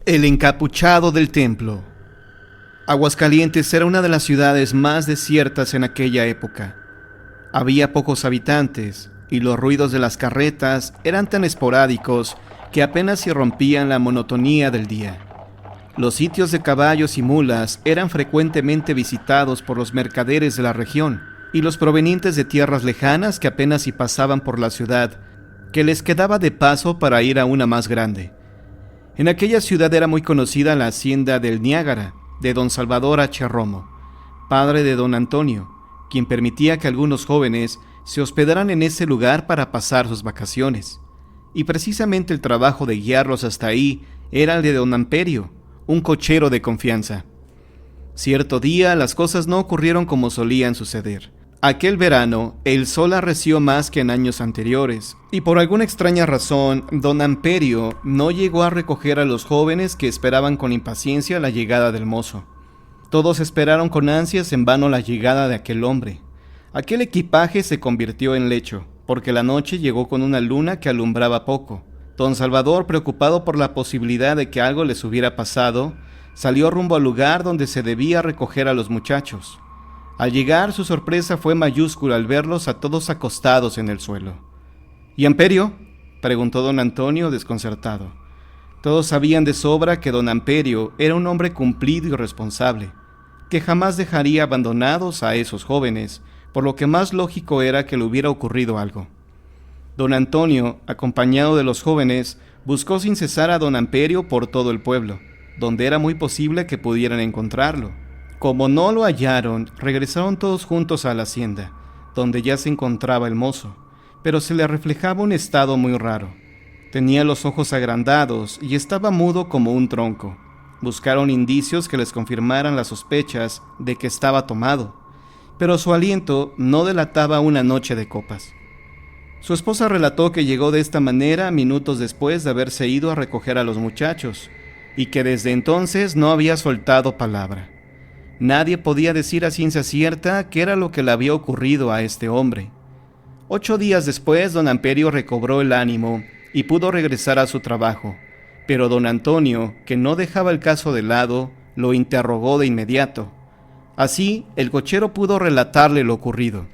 El encapuchado del templo. Aguascalientes era una de las ciudades más desiertas en aquella época. Había pocos habitantes y los ruidos de las carretas eran tan esporádicos que apenas se rompían la monotonía del día. Los sitios de caballos y mulas eran frecuentemente visitados por los mercaderes de la región y los provenientes de tierras lejanas que apenas si pasaban por la ciudad, que les quedaba de paso para ir a una más grande. En aquella ciudad era muy conocida la hacienda del Niágara, de don Salvador H. Romo, padre de don Antonio, quien permitía que algunos jóvenes se hospedaran en ese lugar para pasar sus vacaciones. Y precisamente el trabajo de guiarlos hasta ahí era el de don Amperio, un cochero de confianza. Cierto día las cosas no ocurrieron como solían suceder. Aquel verano el sol arreció más que en años anteriores, y por alguna extraña razón, don Amperio no llegó a recoger a los jóvenes que esperaban con impaciencia la llegada del mozo. Todos esperaron con ansias en vano la llegada de aquel hombre. Aquel equipaje se convirtió en lecho, porque la noche llegó con una luna que alumbraba poco. Don Salvador, preocupado por la posibilidad de que algo les hubiera pasado, salió rumbo al lugar donde se debía recoger a los muchachos. Al llegar, su sorpresa fue mayúscula al verlos a todos acostados en el suelo. ¿Y Amperio?, preguntó don Antonio desconcertado. Todos sabían de sobra que don Amperio era un hombre cumplido y responsable, que jamás dejaría abandonados a esos jóvenes, por lo que más lógico era que le hubiera ocurrido algo. Don Antonio, acompañado de los jóvenes, buscó sin cesar a don Amperio por todo el pueblo, donde era muy posible que pudieran encontrarlo. Como no lo hallaron, regresaron todos juntos a la hacienda, donde ya se encontraba el mozo, pero se le reflejaba un estado muy raro. Tenía los ojos agrandados y estaba mudo como un tronco. Buscaron indicios que les confirmaran las sospechas de que estaba tomado, pero su aliento no delataba una noche de copas. Su esposa relató que llegó de esta manera minutos después de haberse ido a recoger a los muchachos, y que desde entonces no había soltado palabra. Nadie podía decir a ciencia cierta qué era lo que le había ocurrido a este hombre. 8 días después, don Amperio recobró el ánimo y pudo regresar a su trabajo, pero don Antonio, que no dejaba el caso de lado, lo interrogó de inmediato. Así, el cochero pudo relatarle lo ocurrido.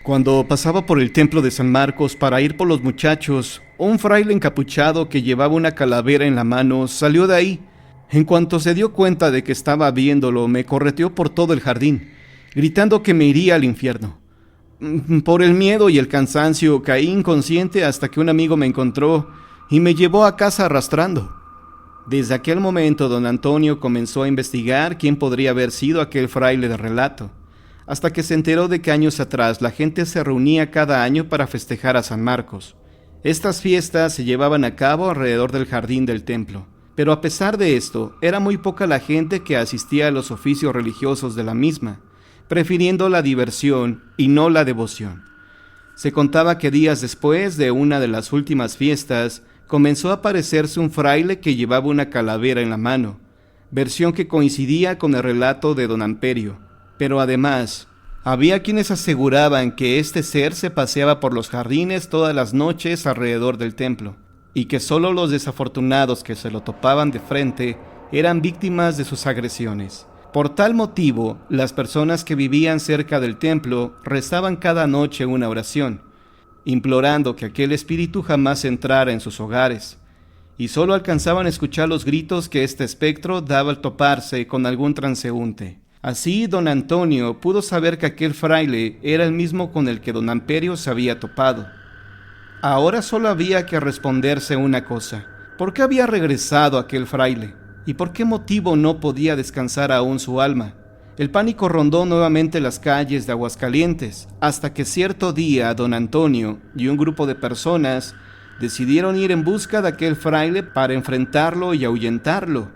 Cuando pasaba por el templo de San Marcos para ir por los muchachos, un fraile encapuchado que llevaba una calavera en la mano salió de ahí. En cuanto se dio cuenta de que estaba viéndolo, me correteó por todo el jardín, gritando que me iría al infierno. Por el miedo y el cansancio caí inconsciente hasta que un amigo me encontró y me llevó a casa arrastrando. Desde aquel momento don Antonio comenzó a investigar quién podría haber sido aquel fraile de relato, hasta que se enteró de que años atrás la gente se reunía cada año para festejar a San Marcos. Estas fiestas se llevaban a cabo alrededor del jardín del templo. Pero a pesar de esto, era muy poca la gente que asistía a los oficios religiosos de la misma, prefiriendo la diversión y no la devoción. Se contaba que días después de una de las últimas fiestas, comenzó a aparecerse un fraile que llevaba una calavera en la mano, versión que coincidía con el relato de don Amperio. Pero además, había quienes aseguraban que este ser se paseaba por los jardines todas las noches alrededor del templo, y que solo los desafortunados que se lo topaban de frente eran víctimas de sus agresiones. Por tal motivo, las personas que vivían cerca del templo rezaban cada noche una oración, implorando que aquel espíritu jamás entrara en sus hogares, y solo alcanzaban a escuchar los gritos que este espectro daba al toparse con algún transeúnte. Así, don Antonio pudo saber que aquel fraile era el mismo con el que don Amperio se había topado. Ahora solo había que responderse una cosa: ¿por qué había regresado aquel fraile? ¿Y por qué motivo no podía descansar aún su alma? El pánico rondó nuevamente las calles de Aguascalientes, hasta que cierto día don Antonio y un grupo de personas decidieron ir en busca de aquel fraile para enfrentarlo y ahuyentarlo,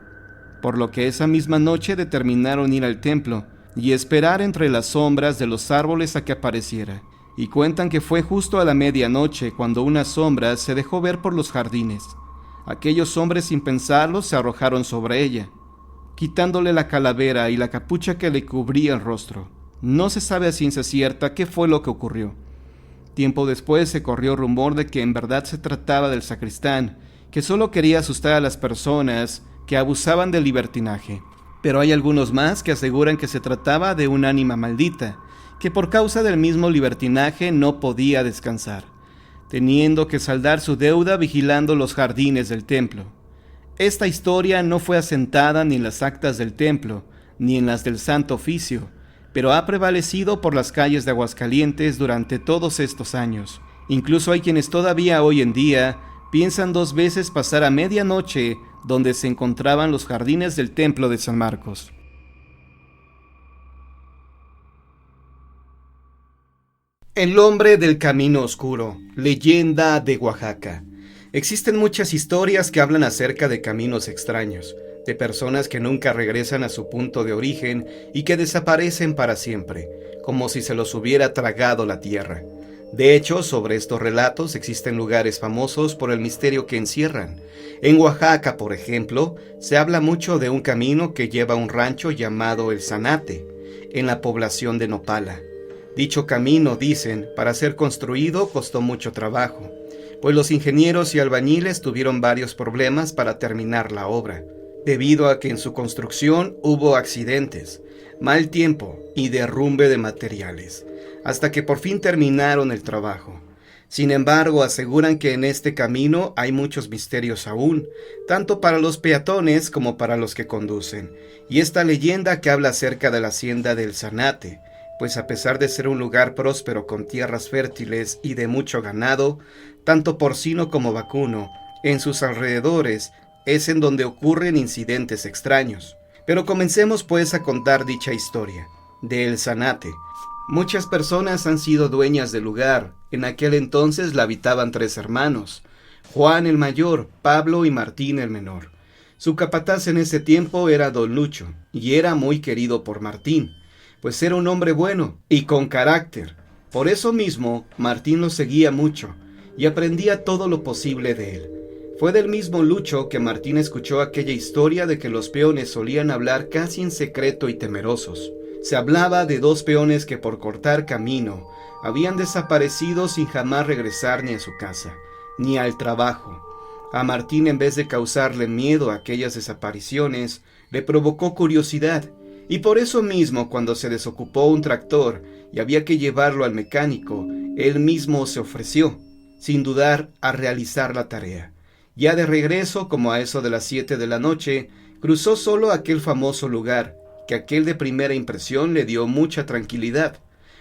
por lo que esa misma noche determinaron ir al templo y esperar entre las sombras de los árboles a que apareciera. Y cuentan que fue justo a la medianoche cuando una sombra se dejó ver por los jardines. Aquellos hombres, sin pensarlo, se arrojaron sobre ella, quitándole la calavera y la capucha que le cubría el rostro. No se sabe a ciencia cierta qué fue lo que ocurrió. Tiempo después se corrió rumor de que en verdad se trataba del sacristán, que solo quería asustar a las personas que abusaban del libertinaje. Pero hay algunos más que aseguran que se trataba de un ánima maldita, que por causa del mismo libertinaje no podía descansar, teniendo que saldar su deuda vigilando los jardines del templo. Esta historia no fue asentada ni en las actas del templo, ni en las del Santo Oficio, pero ha prevalecido por las calles de Aguascalientes durante todos estos años. Incluso hay quienes todavía hoy en día piensan 2 veces pasar a medianoche donde se encontraban los jardines del templo de San Marcos. El hombre del camino oscuro, leyenda de Oaxaca. Existen muchas historias que hablan acerca de caminos extraños, de personas que nunca regresan a su punto de origen y que desaparecen para siempre, como si se los hubiera tragado la tierra. De hecho, sobre estos relatos existen lugares famosos por el misterio que encierran. En Oaxaca, por ejemplo, se habla mucho de un camino que lleva a un rancho llamado El Zanate, en la población de Nopala. Dicho camino, dicen, para ser construido costó mucho trabajo, pues los ingenieros y albañiles tuvieron varios problemas para terminar la obra, debido a que en su construcción hubo accidentes, mal tiempo y derrumbe de materiales, hasta que por fin terminaron el trabajo. Sin embargo, aseguran que en este camino hay muchos misterios aún, tanto para los peatones como para los que conducen, y esta leyenda que habla acerca de la hacienda del Zanate, pues a pesar de ser un lugar próspero con tierras fértiles y de mucho ganado, tanto porcino como vacuno, en sus alrededores es en donde ocurren incidentes extraños. Pero comencemos pues a contar dicha historia, de El Zanate. Muchas personas han sido dueñas del lugar. En aquel entonces la habitaban 3 hermanos, Juan el mayor, Pablo y Martín el menor. Su capataz en ese tiempo era don Lucho, y era muy querido por Martín, pues era un hombre bueno y con carácter. Por eso mismo, Martín lo seguía mucho y aprendía todo lo posible de él. Fue del mismo Lucho que Martín escuchó aquella historia de que los peones solían hablar casi en secreto y temerosos. Se hablaba de 2 peones que por cortar camino habían desaparecido sin jamás regresar ni a su casa, ni al trabajo. A Martín, en vez de causarle miedo a aquellas desapariciones, le provocó curiosidad, y por eso mismo, cuando se desocupó un tractor y había que llevarlo al mecánico, él mismo se ofreció, sin dudar, a realizar la tarea. Ya de regreso, como a eso de las 7 de la noche, cruzó solo aquel famoso lugar, que aquel de primera impresión le dio mucha tranquilidad,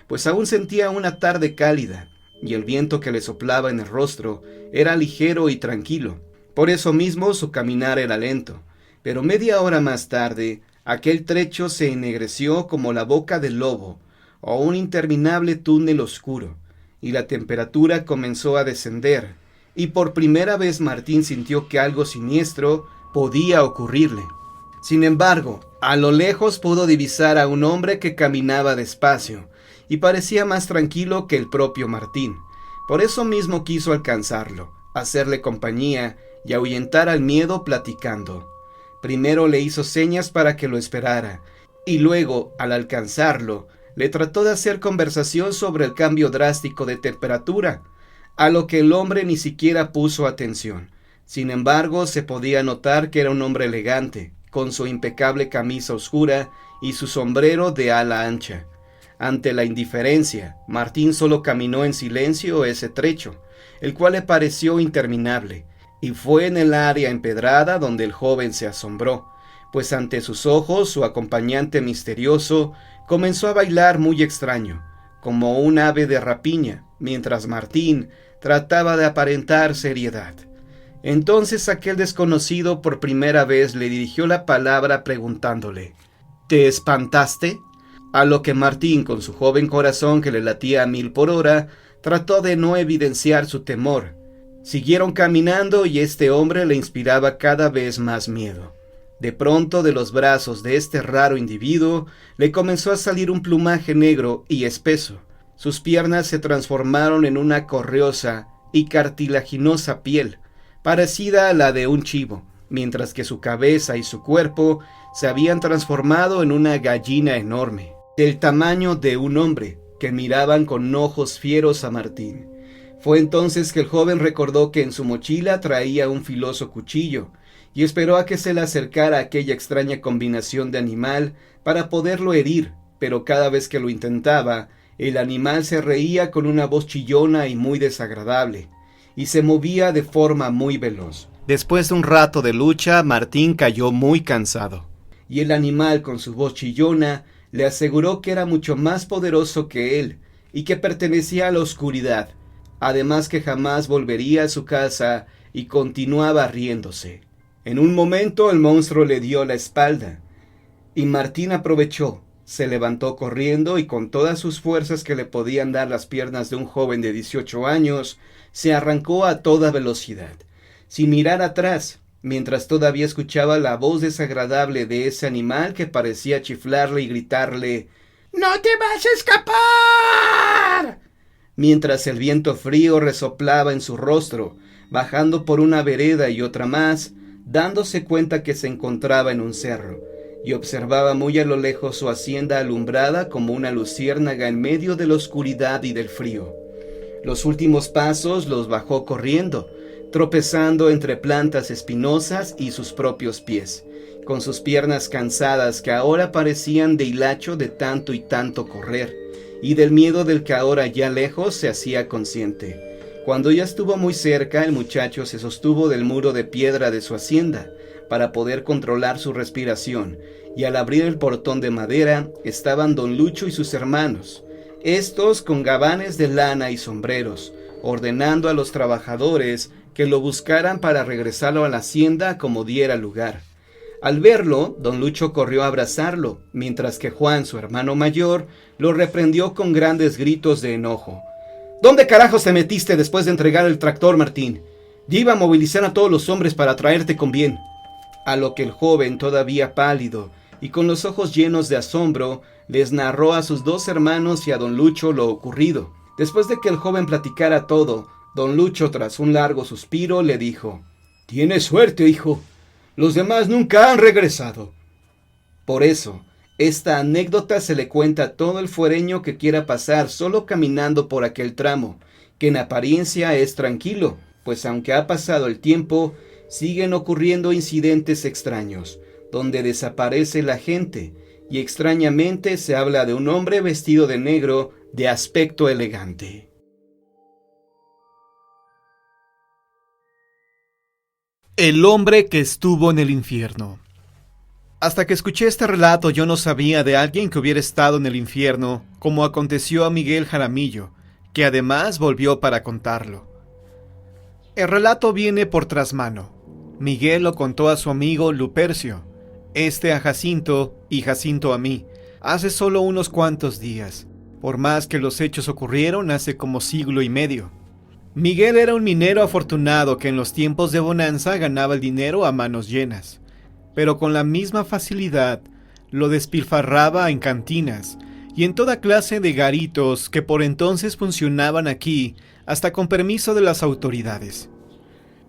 pues aún sentía una tarde cálida, y el viento que le soplaba en el rostro era ligero y tranquilo. Por eso mismo su caminar era lento, pero media hora más tarde, aquel trecho se ennegreció como la boca del lobo, o un interminable túnel oscuro, y la temperatura comenzó a descender, y por primera vez Martín sintió que algo siniestro podía ocurrirle. Sin embargo, a lo lejos pudo divisar a un hombre que caminaba despacio, y parecía más tranquilo que el propio Martín. Por eso mismo quiso alcanzarlo, hacerle compañía y ahuyentar al miedo platicando. Primero le hizo señas para que lo esperara, y luego, al alcanzarlo, le trató de hacer conversación sobre el cambio drástico de temperatura, a lo que el hombre ni siquiera puso atención. Sin embargo, se podía notar que era un hombre elegante, con su impecable camisa oscura y su sombrero de ala ancha. Ante la indiferencia, Martín solo caminó en silencio ese trecho, el cual le pareció interminable, y fue en el área empedrada donde el joven se asombró, pues ante sus ojos su acompañante misterioso comenzó a bailar muy extraño, como un ave de rapiña, mientras Martín trataba de aparentar seriedad. Entonces aquel desconocido por primera vez le dirigió la palabra preguntándole: ¿te espantaste? A lo que Martín, con su joven corazón que le latía a 1000 por hora, trató de no evidenciar su temor. Siguieron caminando y este hombre le inspiraba cada vez más miedo. De pronto, de los brazos de este raro individuo, le comenzó a salir un plumaje negro y espeso. Sus piernas se transformaron en una correosa y cartilaginosa piel, parecida a la de un chivo, mientras que su cabeza y su cuerpo se habían transformado en una gallina enorme, del tamaño de un hombre, que miraban con ojos fieros a Martín. Fue entonces que el joven recordó que en su mochila traía un filoso cuchillo, y esperó a que se le acercara aquella extraña combinación de animal para poderlo herir, pero cada vez que lo intentaba, el animal se reía con una voz chillona y muy desagradable, y se movía de forma muy veloz. Después de un rato de lucha, Martín cayó muy cansado, y el animal con su voz chillona le aseguró que era mucho más poderoso que él, y que pertenecía a la oscuridad, además que jamás volvería a su casa, y continuaba riéndose. En un momento el monstruo le dio la espalda, y Martín aprovechó, se levantó corriendo y con todas sus fuerzas que le podían dar las piernas de un joven de 18 años, se arrancó a toda velocidad, sin mirar atrás, mientras todavía escuchaba la voz desagradable de ese animal que parecía chiflarle y gritarle «¡No te vas a escapar!», mientras el viento frío resoplaba en su rostro, bajando por una vereda y otra más, dándose cuenta que se encontraba en un cerro, y observaba muy a lo lejos su hacienda alumbrada como una luciérnaga en medio de la oscuridad y del frío. Los últimos pasos los bajó corriendo, tropezando entre plantas espinosas y sus propios pies, con sus piernas cansadas que ahora parecían de hilacho de tanto y tanto correr, y del miedo del que ahora ya lejos se hacía consciente. Cuando ya estuvo muy cerca, el muchacho se sostuvo del muro de piedra de su hacienda, para poder controlar su respiración, y al abrir el portón de madera estaban don Lucho y sus hermanos, estos con gabanes de lana y sombreros, ordenando a los trabajadores que lo buscaran para regresarlo a la hacienda como diera lugar. Al verlo, don Lucho corrió a abrazarlo, mientras que Juan, su hermano mayor, lo reprendió con grandes gritos de enojo. «¿Dónde carajos te metiste después de entregar el tractor, Martín? Yo iba a movilizar a todos los hombres para traerte con bien». A lo que el joven, todavía pálido y con los ojos llenos de asombro, les narró a sus dos hermanos y a don Lucho lo ocurrido. Después de que el joven platicara todo, don Lucho, tras un largo suspiro, le dijo: «Tienes suerte, hijo. Los demás nunca han regresado». Por eso, esta anécdota se le cuenta a todo el fuereño que quiera pasar solo caminando por aquel tramo, que en apariencia es tranquilo, pues aunque ha pasado el tiempo, siguen ocurriendo incidentes extraños, donde desaparece la gente, y extrañamente se habla de un hombre vestido de negro de aspecto elegante. El hombre que estuvo en el infierno. Hasta que escuché este relato yo no sabía de alguien que hubiera estado en el infierno, como aconteció a Miguel Jaramillo, que además volvió para contarlo. El relato viene por trasmano. Miguel lo contó a su amigo Lupercio, este a Jacinto y Jacinto a mí, hace solo unos cuantos días, por más que los hechos ocurrieron hace como siglo y medio. Miguel era un minero afortunado que en los tiempos de bonanza ganaba el dinero a manos llenas, pero con la misma facilidad lo despilfarraba en cantinas y en toda clase de garitos que por entonces funcionaban aquí hasta con permiso de las autoridades.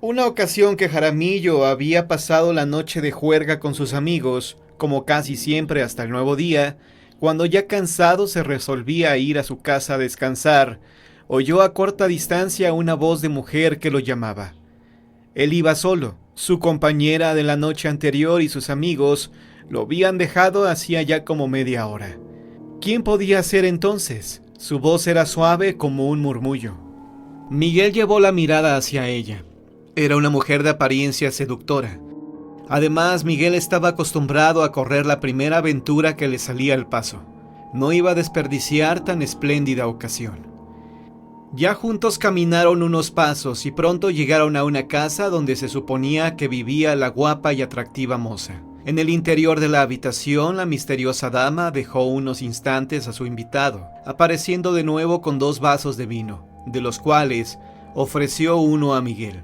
Una ocasión que Jaramillo había pasado la noche de juerga con sus amigos, como casi siempre hasta el nuevo día, cuando ya cansado se resolvía a ir a su casa a descansar, oyó a corta distancia una voz de mujer que lo llamaba. Él iba solo, su compañera de la noche anterior y sus amigos lo habían dejado hacía ya como media hora. ¿Quién podía ser entonces? Su voz era suave como un murmullo. Miguel llevó la mirada hacia ella. Era una mujer de apariencia seductora. Además, Miguel estaba acostumbrado a correr la primera aventura que le salía al paso. No iba a desperdiciar tan espléndida ocasión. Ya juntos caminaron unos pasos y pronto llegaron a una casa donde se suponía que vivía la guapa y atractiva moza. En el interior de la habitación, la misteriosa dama dejó unos instantes a su invitado, apareciendo de nuevo con 2 vasos de vino, de los cuales ofreció uno a Miguel.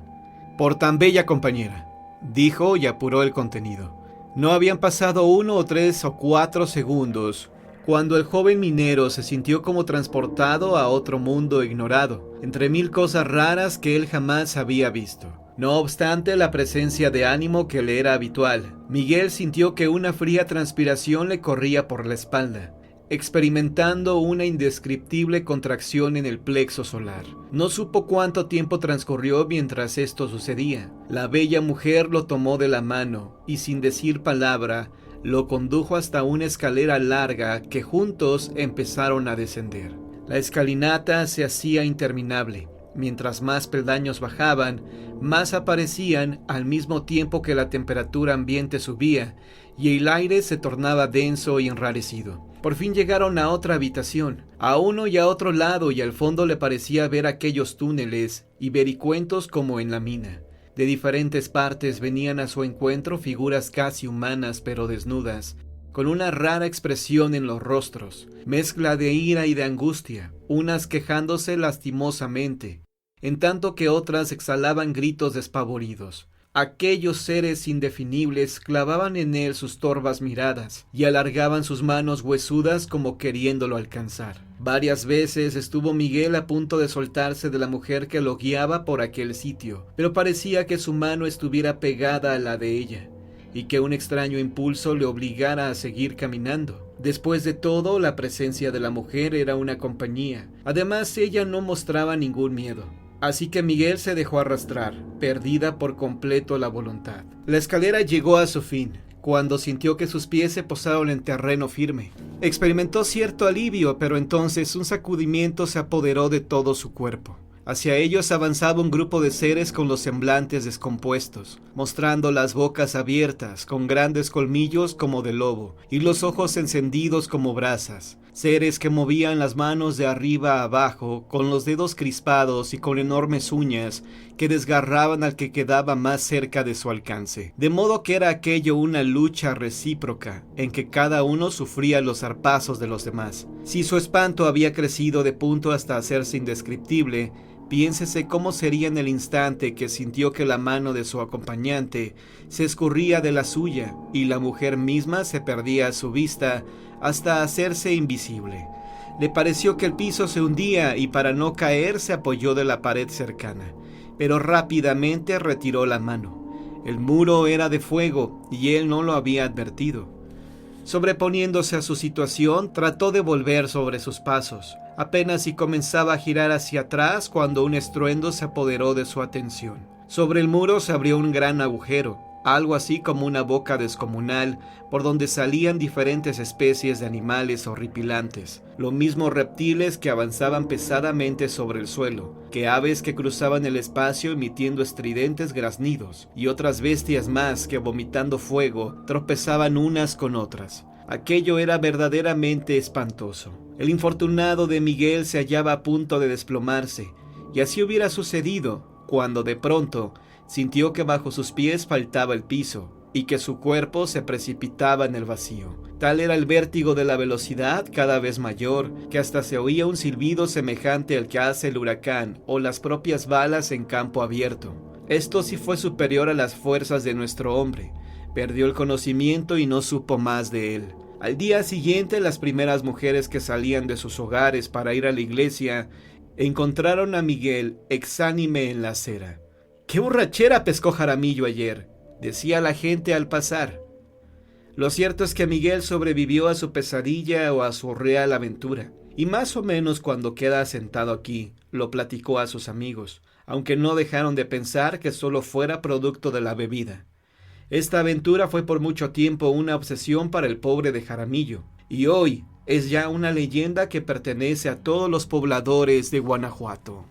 «Por tan bella compañera», dijo y apuró el contenido. No habían pasado 1 o 3 o 4 segundos cuando el joven minero se sintió como transportado a otro mundo ignorado, entre mil cosas raras que él jamás había visto. No obstante la presencia de ánimo que le era habitual, Miguel sintió que una fría transpiración le corría por la espalda. experimentando una indescriptible contracción en el plexo solar. No supo cuánto tiempo transcurrió mientras esto sucedía. La bella mujer lo tomó de la mano y, sin decir palabra, lo condujo hasta una escalera larga que juntos empezaron a descender. La escalinata se hacía interminable. Mientras más peldaños bajaban, más aparecían al mismo tiempo que la temperatura ambiente subía y el aire se tornaba denso y enrarecido. Por fin llegaron a otra habitación, a uno y a otro lado, y al fondo le parecía ver aquellos túneles y vericuentos como en la mina. De diferentes partes venían a su encuentro figuras casi humanas pero desnudas, con una rara expresión en los rostros, mezcla de ira y de angustia, unas quejándose lastimosamente, en tanto que otras exhalaban gritos despavoridos. Aquellos seres indefinibles clavaban en él sus torvas miradas y alargaban sus manos huesudas como queriéndolo alcanzar. Varias veces estuvo Miguel a punto de soltarse de la mujer que lo guiaba por aquel sitio, pero parecía que su mano estuviera pegada a la de ella y que un extraño impulso le obligara a seguir caminando. Después de todo, la presencia de la mujer era una compañía. Además, ella no mostraba ningún miedo. Así que Miguel se dejó arrastrar, perdida por completo la voluntad. La escalera llegó a su fin, cuando sintió que sus pies se posaron en terreno firme. Experimentó cierto alivio, pero entonces un sacudimiento se apoderó de todo su cuerpo. Hacia ellos avanzaba un grupo de seres con los semblantes descompuestos, mostrando las bocas abiertas, con grandes colmillos como de lobo, y los ojos encendidos como brasas. Seres que movían las manos de arriba a abajo, con los dedos crispados y con enormes uñas que desgarraban al que quedaba más cerca de su alcance. De modo que era aquello una lucha recíproca, en que cada uno sufría los zarpazos de los demás. Si su espanto había crecido de punto hasta hacerse indescriptible, piénsese cómo sería en el instante que sintió que la mano de su acompañante se escurría de la suya y la mujer misma se perdía a su vista hasta hacerse invisible. Le pareció que el piso se hundía y para no caer se apoyó de la pared cercana, pero rápidamente retiró la mano. El muro era de fuego y él no lo había advertido. Sobreponiéndose a su situación, trató de volver sobre sus pasos. Apenas si comenzaba a girar hacia atrás cuando un estruendo se apoderó de su atención. Sobre el muro se abrió un gran agujero, algo así como una boca descomunal, por donde salían diferentes especies de animales horripilantes, lo mismo reptiles que avanzaban pesadamente sobre el suelo, que aves que cruzaban el espacio emitiendo estridentes graznidos, y otras bestias más que, vomitando fuego, tropezaban unas con otras. Aquello era verdaderamente espantoso. El infortunado de Miguel se hallaba a punto de desplomarse, y así hubiera sucedido, cuando de pronto sintió que bajo sus pies faltaba el piso, y que su cuerpo se precipitaba en el vacío. Tal era el vértigo de la velocidad cada vez mayor, que hasta se oía un silbido semejante al que hace el huracán o las propias balas en campo abierto. Esto sí fue superior a las fuerzas de nuestro hombre. Perdió el conocimiento y no supo más de él. Al día siguiente, las primeras mujeres que salían de sus hogares para ir a la iglesia encontraron a Miguel exánime en la acera. «¡Qué borrachera pescó Jaramillo ayer!», decía la gente al pasar. Lo cierto es que Miguel sobrevivió a su pesadilla o a su real aventura, y más o menos cuando queda sentado aquí, lo platicó a sus amigos, aunque no dejaron de pensar que solo fuera producto de la bebida. Esta aventura fue por mucho tiempo una obsesión para el pobre de Jaramillo, y hoy es ya una leyenda que pertenece a todos los pobladores de Guanajuato.